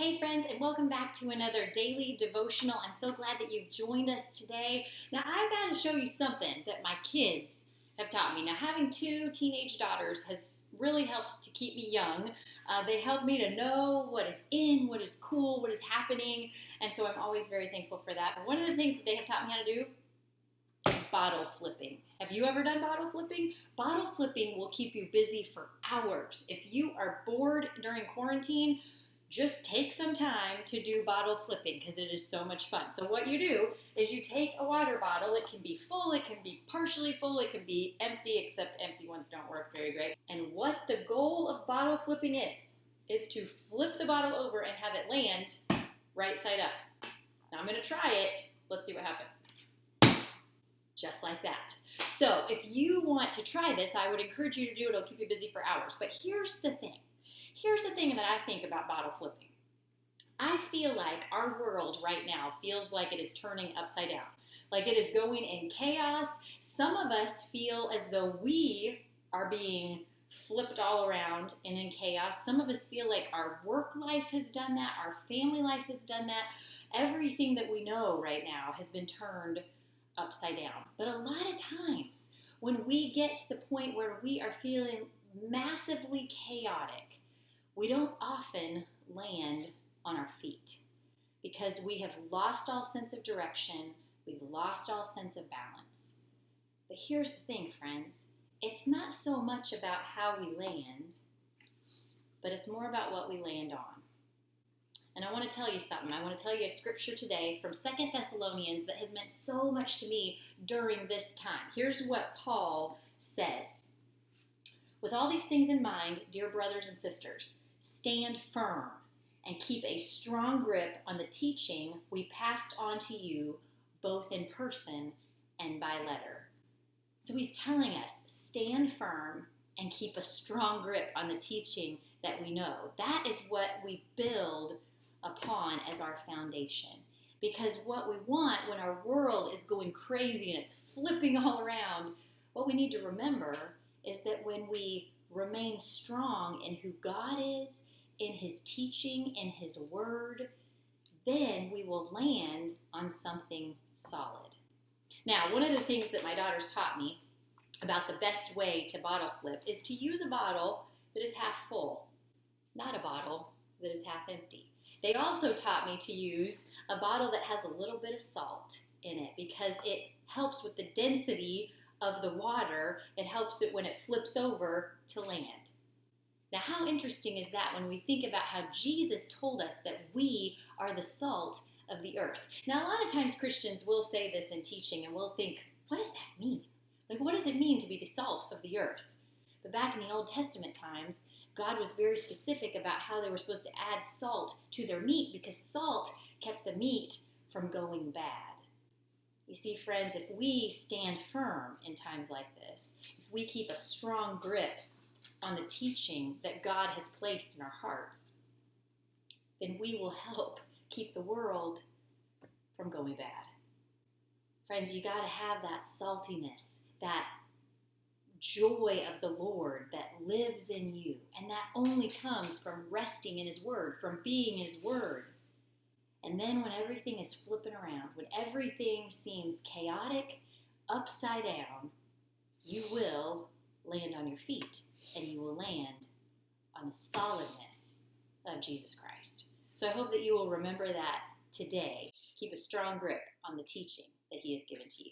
Hey friends, and welcome back to another daily devotional. I'm so glad that you've joined us today. Now, I've got to show you something that my kids have taught me. Now, having two teenage daughters has really helped to keep me young. They help me to know what is in, what is cool, what is happening, and so I'm always very thankful for that. But one of the things that they have taught me how to do is bottle flipping. Have you ever done bottle flipping? Bottle flipping will keep you busy for hours. If you are bored during quarantine, just take some time to do bottle flipping because it is so much fun. So what you do is you take a water bottle. It can be full, it can be partially full, it can be empty, except empty ones don't work very great. And what the goal of bottle flipping is to flip the bottle over and have it land right side up. Now I'm going to try it. Let's see what happens. Just like that. So if you want to try this, I would encourage you to do it. It'll keep you busy for hours. But here's the thing. Here's the thing that I think about bottle flipping. I feel like our world right now feels like it is turning upside down, like it is going in chaos. Some of us feel as though we are being flipped all around and in chaos. Some of us feel like our work life has done that, our family life has done that. Everything that we know right now has been turned upside down. But a lot of times when we get to the point where we are feeling massively chaotic, we don't often land on our feet because we have lost all sense of direction. We've lost all sense of balance. But here's the thing, friends. It's not so much about how we land, but it's more about what we land on. And I want to tell you something. I want to tell you a scripture today from 2 Thessalonians that has meant so much to me during this time. Here's what Paul says. With all these things in mind, dear brothers and sisters, stand firm and keep a strong grip on the teaching we passed on to you, both in person and by letter. So he's telling us, stand firm and keep a strong grip on the teaching that we know. That is what we build upon as our foundation. Because what we want when our world is going crazy and it's flipping all around, what we need to remember is that when we remain strong in who God is, in His teaching, in His word, then we will land on something solid. Now, one of the things that my daughters taught me about the best way to bottle flip is to use a bottle that is half full, not a bottle that is half empty. They also taught me to use a bottle that has a little bit of salt in it because it helps with the density of the water. It helps it when it flips over to land. Now, how interesting is that when we think about how Jesus told us that we are the salt of the earth? Now, a lot of times Christians will say this in teaching and we'll think, what does that mean? Like, what does it mean to be the salt of the earth? But back in the Old Testament times, God was very specific about how they were supposed to add salt to their meat because salt kept the meat from going bad. You see, friends, if we stand firm in times like this, if we keep a strong grip on the teaching that God has placed in our hearts, then we will help keep the world from going bad. Friends, you got to have that saltiness, that joy of the Lord that lives in you, and that only comes from resting in His word, from being in His word. And then when everything is flipping around, when everything seems chaotic, upside down, you will land on your feet and you will land on the solidness of Jesus Christ. So I hope that you will remember that today. Keep a strong grip on the teaching that He has given to you.